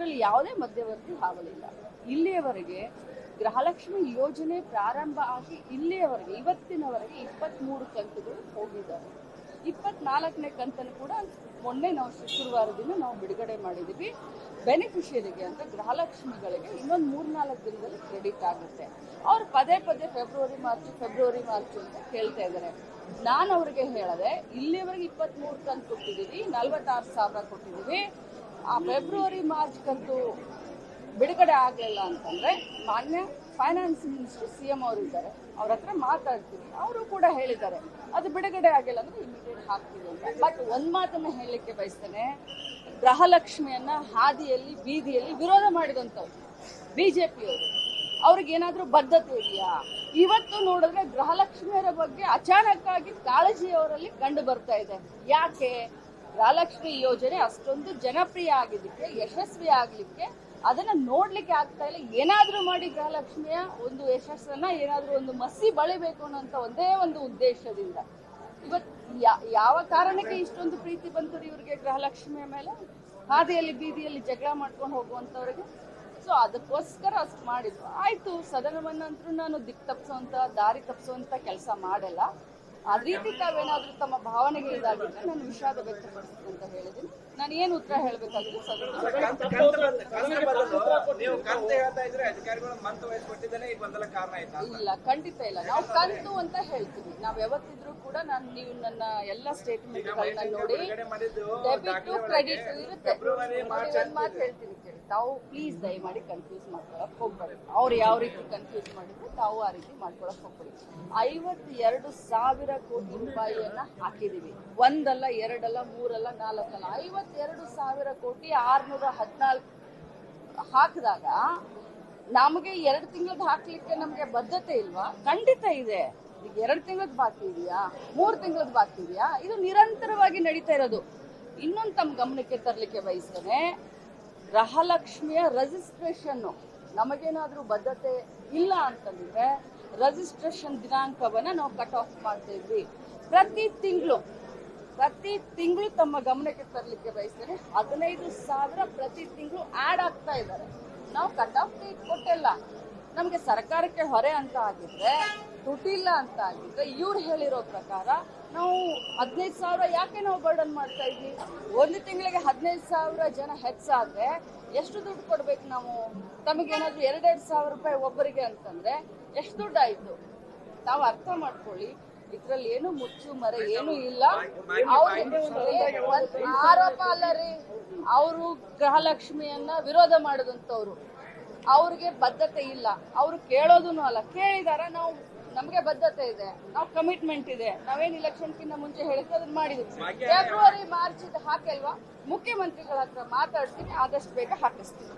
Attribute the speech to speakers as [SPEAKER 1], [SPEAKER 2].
[SPEAKER 1] ಇದರಲ್ಲಿ ಯಾವುದೇ ಮಧ್ಯವರ್ತಿ ಹಾವಳಿಲ್ಲ. ಇಲ್ಲಿಯವರೆಗೆ ಗೃಹಲಕ್ಷ್ಮಿ ಯೋಜನೆ ಪ್ರಾರಂಭ ಆಗಿ ಇಲ್ಲಿಯವರೆಗೆ ಇವತ್ತಿನವರೆಗೆ 23 ಕಂತುಗಳು ಹೋಗಿದ್ದಾರೆ. 24ನೇ ಕಂತನ್ನು ಕೂಡ ಮೊನ್ನೆ ನಾವು ಶುಕ್ರವಾರದಿಂದ ನಾವು ಬಿಡುಗಡೆ ಮಾಡಿದ್ದೀವಿ. ಬೆನಿಫಿಷಿಯರಿಗೆ ಅಂತ ಗೃಹಲಕ್ಷ್ಮಿಗಳಿಗೆ ಇನ್ನೊಂದು 3-4 ದಿನದಲ್ಲಿ ಕ್ರೆಡಿಟ್ ಆಗುತ್ತೆ. ಅವ್ರು ಪದೇ ಫೆಬ್ರವರಿ ಮಾರ್ಚ್ ಅಂತ ಕೇಳ್ತಾ ಇದ್ದಾರೆ. ನಾನು ಅವ್ರಿಗೆ ಹೇಳಿದೆ, ಇಲ್ಲಿವರೆಗೆ 23 ಕಂತು ಕೊಟ್ಟಿದ್ದೀವಿ, 46,000 ಕೊಟ್ಟಿದ್ದೀವಿ. ಆ ಫೆಬ್ರವರಿ ಮಾರ್ಚ್ ಕಂತು ಬಿಡುಗಡೆ ಆಗಲಿಲ್ಲ ಅಂತಂದ್ರೆ ಮಾನ್ಯ ಫೈನಾನ್ಸ್ ಮಿನಿಸ್ಟರ್ CM ಅವರು ಇದ್ದಾರೆ, ಅವ್ರ ಹತ್ರ ಮಾತಾಡ್ತೀವಿ. ಅವರು ಕೂಡ ಹೇಳಿದ್ದಾರೆ ಅದು ಬಿಡುಗಡೆ ಆಗಿಲ್ಲ ಅಂದ್ರೆ ಇಮಿಡಿಯೇಟ್ ಹಾಕ್ತೀವಿ ಅಂತ. ಬಟ್ ಒಂದ್ ಮಾತನ್ನ ಹೇಳಲಿಕ್ಕೆ ಬಯಸ್ತೇನೆ, ಗೃಹಲಕ್ಷ್ಮಿಯನ್ನ ಹಾದಿಯಲ್ಲಿ ಬೀದಿಯಲ್ಲಿ ವಿರೋಧ ಮಾಡಿದಂಥವ್ರು ಬಿಜೆಪಿಯವರು. ಅವ್ರಿಗೇನಾದ್ರೂ ಬದ್ಧತೆ ಇದೆಯಾ? ಇವತ್ತು ನೋಡಿದ್ರೆ ಗೃಹಲಕ್ಷ್ಮಿಯರ ಬಗ್ಗೆ ಅಚಾನಕ್ಕಾಗಿ ಕಾಳಜಿ ಅವರಲ್ಲಿ ಕಂಡು ಬರ್ತಾ ಇದೆ. ಯಾಕೆ? ಗೃಹಲಕ್ಷ್ಮಿ ಯೋಜನೆ ಅಷ್ಟೊಂದು ಜನಪ್ರಿಯ ಆಗಿದ್ದಕ್ಕೆ, ಯಶಸ್ವಿ ಆಗ್ಲಿಕ್ಕೆ ಅದನ್ನ ನೋಡ್ಲಿಕ್ಕೆ ಆಗ್ತಾ ಇಲ್ಲ. ಏನಾದ್ರೂ ಮಾಡಿ ಗೃಹಲಕ್ಷ್ಮಿಯ ಒಂದು ಯಶಸ್ಸನ್ನ ಏನಾದ್ರೂ ಒಂದು ಮಸಿ ಬಳಿಬೇಕು ಅನ್ನೋಂಥ ಒಂದೇ ಒಂದು ಉದ್ದೇಶದಿಂದ ಇವತ್ತು ಯಾವ ಕಾರಣಕ್ಕೆ ಇಷ್ಟೊಂದು ಪ್ರೀತಿ ಬಂತು ಇವ್ರಿಗೆ ಗೃಹಲಕ್ಷ್ಮಿಯ ಮೇಲೆ? ಹಾದಿಯಲ್ಲಿ ಬೀದಿಯಲ್ಲಿ ಜಗಳ ಮಾಡ್ಕೊಂಡು ಹೋಗುವಂತವ್ರಿಗೆ. ಸೊ ಅದಕ್ಕೋಸ್ಕರ ಅಷ್ಟು ಮಾಡಿದ್ರು. ಆಯ್ತು, ಸದನವನ್ನಂತರೂ ನಾನು ದಾರಿ ತಪ್ಪಿಸುವಂತ ಕೆಲಸ ಮಾಡಲ್ಲ. ಆ ರೀತಿ ತಾವೇನಾದ್ರೂ ತಮ್ಮ ಭಾವನೆಗೆ ಇದಾಗಿದ್ರೆ ನಾನು ವಿಷಾದ ವ್ಯಕ್ತಪಡಿಸ್ತೀನಿ ಅಂತ ಹೇಳಿದ್ದೀನಿ. ನಾನು ಏನು ಉತ್ತರ ಹೇಳಬೇಕಾಗಿತ್ತು ಇಲ್ಲ, ಖಂಡಿತ ಇಲ್ಲ. ನಾವು ಕಂತು ಅಂತ ಹೇಳ್ತೀವಿ. ನಾವ್ ಯಾವತ್ತಿದ್ರು ಕೂಡ ನೀವು ನನ್ನ ಎಲ್ಲ ಸ್ಟೇಟ್ಮೆಂಟ್ಗಳನ್ನ ನೋಡಿ ಡೆಬಿಟ್ ಕ್ರೆಡಿಟ್ ಇರುತ್ತೆ. ಒಂದ್ ಮಾತು ಹೇಳ್ತೀನಿ ಕೇಳಿ, ತಾವು ಪ್ಲೀಸ್ ದಯಮಾಡಿ ಕನ್ಫ್ಯೂಸ್ ಮಾಡ್ಕೊಳಕ್ ಹೋಗ್ಬೇಡಿ. ಅವ್ರು ಯಾವ ರೀತಿ ಕನ್ಫ್ಯೂಸ್ ಮಾಡಿದ್ರೆ ತಾವು ಆ ರೀತಿ ಮಾಡ್ಕೊಳಕ್ ಹೋಗ್ಬೇಡಿ. 52,000 ಕೋಟಿ ರೂಪಾಯಿಯನ್ನ ಹಾಕಿದೀವಿ. ಒಂದಲ್ಲ, ಎರಡಲ್ಲ, ಮೂರಲ್ಲ, ನಾಲ್ಕಲ್ಲ, 52,000 ಕೋಟಿ 614 ಹಾಕಿದಾಗ ನಮಗೆ 2 ತಿಂಗಳದ್ದು ಹಾಕ್ಲಿಕ್ಕೆ ನಮ್ಗೆ ಬದ್ಧತೆ ಇಲ್ವಾ? ಖಂಡಿತ ಇದೆ. ಈಗ 2 ತಿಂಗಳದ್ದು ಬಾಕಿ ಇದೆಯಾ? 3 ತಿಂಗಳದ್ದು ಬಾಕಿ ಇದೆಯಾ? ಇದು ನಿರಂತರವಾಗಿ ನಡೀತಾ ಇರೋದು. ಇನ್ನೊಂದು ತಮ್ಮ ಗಮನಕ್ಕೆ ತರಲಿಕ್ಕೆ ಬಯಸ್ತೇನೆ, ಗೃಹಲಕ್ಷ್ಮಿಯ ರಿಜಿಸ್ಟ್ರೇಷನ್ ನಮಗೇನಾದ್ರೂ ಬದ್ಧತೆ ಇಲ್ಲ ಅಂತಂದ್ರೆ ರಿಜಿಸ್ಟ್ರೇಷನ್ ದಿನಾಂಕವನ್ನ ನಾವು ಕಟ್ ಆಫ್ ಮಾಡ್ತಾ ಇದ್ವಿ. ಪ್ರತಿ ತಿಂಗಳು ತಮ್ಮ ಗಮನಕ್ಕೆ ತರಲಿಕ್ಕೆ ಬಯಸ್ತೇನೆ, 15,000 ಪ್ರತಿ ತಿಂಗಳು ಆಡ್ ಆಗ್ತಾ ಇದ್ದಾರೆ. ನಾವು ಕಟ್ ಆಫ್ ಡೇಟ್ ಕೊಟ್ಟಿಲ್ಲ. ನಮ್ಗೆ ಸರ್ಕಾರಕ್ಕೆ ಹೊರೆ ಅಂತ ಆಗಿದ್ರೆ, ದುಡ್ಡಿಲ್ಲ ಅಂತ ಆಗಿದ್ರೆ, ಇವ್ರು ಹೇಳಿರೋ ಪ್ರಕಾರ ನಾವು 15,000 ಯಾಕೆ ನಾವು ಬರ್ಡನ್ ಮಾಡ್ತಾ ಇದ್ವಿ? ಒಂದು ತಿಂಗಳಿಗೆ 15,000 ಜನ ಹೆಚ್ಚಾದ್ರೆ ಎಷ್ಟು ದುಡ್ಡು ಕೊಡ್ಬೇಕು ನಾವು? ತಮಗೇನಾದ್ರೂ 2,000 ರೂಪಾಯಿ ಒಬ್ಬರಿಗೆ ಅಂತಂದ್ರೆ ಎಷ್ಟು ದುಡ್ಡು ಆಯ್ತು? ತಾವು ಅರ್ಥ ಮಾಡ್ಕೊಳ್ಳಿ. ಇದ್ರಲ್ಲಿ ಏನು ಮುಚ್ಚು ಮರೆ ಏನು ಇಲ್ಲ. ಆರೋಪ ಅಲ್ಲ ರೀ, ಅವರು ಗೃಹಲಕ್ಷ್ಮಿಯನ್ನ ವಿರೋಧ ಮಾಡಿದಂತವ್ರು. ಅವ್ರಿಗೆ ಬದ್ಧತೆ ಇಲ್ಲ, ಅವ್ರು ಕೇಳೋದೂ ಅಲ್ಲ. ಕೇಳಿದಾರ, ನಮ್ಗೆ ಬದ್ಧತೆ ಇದೆ, ನಾವು ಕಮಿಟ್ಮೆಂಟ್ ಇದೆ, ನಾವೇನ್ ಇಲೆಕ್ಷನ್ಕಿಂತ ಮುಂಚೆ ಹೇಳಿದ್ವಿ ಅದನ್ನ ಮಾಡಿದ್ವಿ. ಫೆಬ್ರವರಿ ಮಾರ್ಚ್ ಹಾಕಲ್ವಾ? ಮುಖ್ಯಮಂತ್ರಿಗಳ ಹತ್ರ ಮಾತಾಡ್ತೀನಿ, ಆದಷ್ಟು ಬೇಗ ಹಾಕಿಸ್ತೀನಿ.